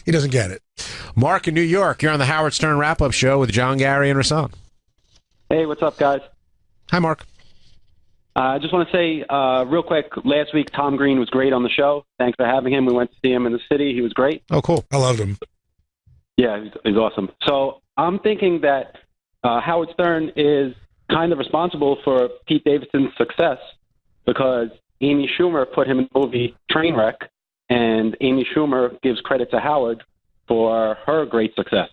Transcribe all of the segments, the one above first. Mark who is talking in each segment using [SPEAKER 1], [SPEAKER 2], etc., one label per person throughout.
[SPEAKER 1] He doesn't get it.
[SPEAKER 2] Mark in New York, you're on the Howard Stern Wrap-Up Show with John, Gary, and Rasan.
[SPEAKER 3] Hey, what's up, guys?
[SPEAKER 2] Hi, Mark.
[SPEAKER 3] I just want to say real quick, last week Tom Green was great on the show. Thanks for having him. We went to see him in the city. He was great.
[SPEAKER 2] Oh, cool.
[SPEAKER 1] I loved him.
[SPEAKER 3] Yeah, he's awesome. So I'm thinking that Howard Stern is kind of responsible for Pete Davidson's success because Amy Schumer put him in the movie Trainwreck, and Amy Schumer gives credit to Howard for her great success.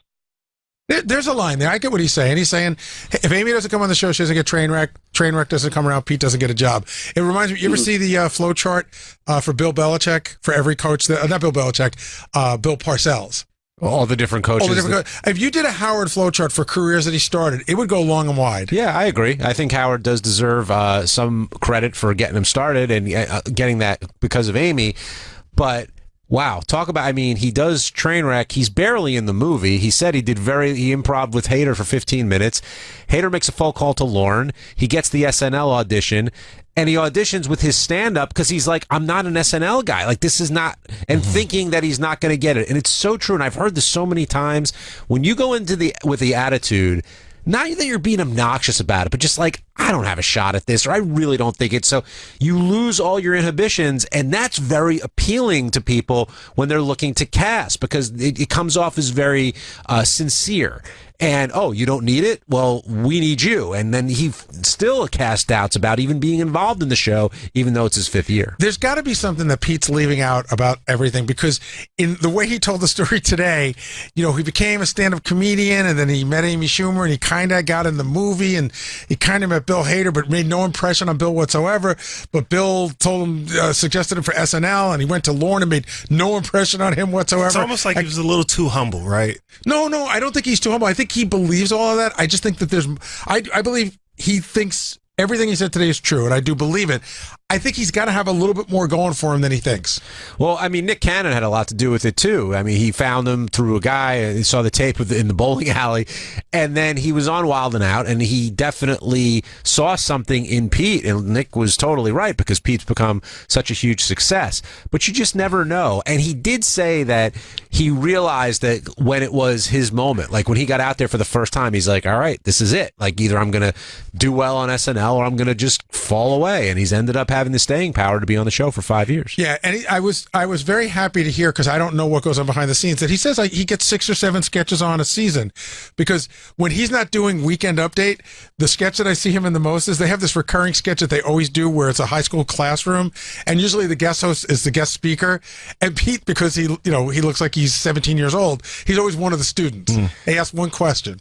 [SPEAKER 1] There's a line there. I get what he's saying. He's saying, if Amy doesn't come on the show, she doesn't get Trainwreck. Trainwreck doesn't come around, Pete doesn't get a job. It reminds me, you ever see the flow chart for Bill Belichick, for every coach, not Bill Belichick, Bill Parcells?
[SPEAKER 2] All the different coaches.
[SPEAKER 1] If you did a Howard flow chart for careers that he started, it would go long and wide.
[SPEAKER 2] Yeah, I agree. I think Howard does deserve some credit for getting him started and getting that because of Amy. But wow, talk about, I mean, he does Trainwreck. He's barely in the movie. He said he improv with Hader for 15 minutes. Hader makes a phone call to Lorne. He gets the SNL audition. And he auditions with his stand-up because he's like, I'm not an SNL guy. Like, this is not, and thinking that he's not going to get it. And it's so true. And I've heard this so many times. When you go into with the attitude, not that you're being obnoxious about it, but just like, I don't have a shot at this, or I really don't think it. So you lose all your inhibitions, and that's very appealing to people when they're looking to cast because it comes off as very sincere. And, oh, you don't need it? Well, we need you. And then he still cast doubts about even being involved in the show, even though it's his 5th year.
[SPEAKER 1] There's got to be something that Pete's leaving out about everything, because in the way he told the story today, you know, he became a stand-up comedian, and then he met Amy Schumer, and he kind of got in the movie, and he kind of met Bill Hader, but made no impression on Bill whatsoever. But Bill told him, suggested him for SNL, and he went to Lorne and made no impression on him whatsoever.
[SPEAKER 4] It's almost like he was a little too humble, right?
[SPEAKER 1] No, I don't think he's too humble. I think he believes all of that. I just think that I believe he thinks everything he said today is true, and I do believe it. I think he's got to have a little bit more going for him than he thinks.
[SPEAKER 2] Well, I mean, Nick Cannon had a lot to do with it, too. I mean, he found him through a guy, he saw the tape in the bowling alley, and then he was on Wild 'N Out, and he definitely saw something in Pete, and Nick was totally right, because Pete's become such a huge success. But you just never know. And he did say that he realized that when it was his moment, like when he got out there for the first time, he's like, all right, this is it. Like, either I'm going to do well on SNL or I'm going to just fall away. And he's ended up having the staying power to be on the show for 5 years.
[SPEAKER 1] Yeah, and I was very happy to hear, because I don't know what goes on behind the scenes, that he says he gets 6 or 7 sketches on a season, because when he's not doing Weekend Update, the sketch that I see him in the most is they have this recurring sketch that they always do where it's a high school classroom, and usually the guest host is the guest speaker, and Pete, because he looks like he's 17 years old, he's always one of the students. They ask one question.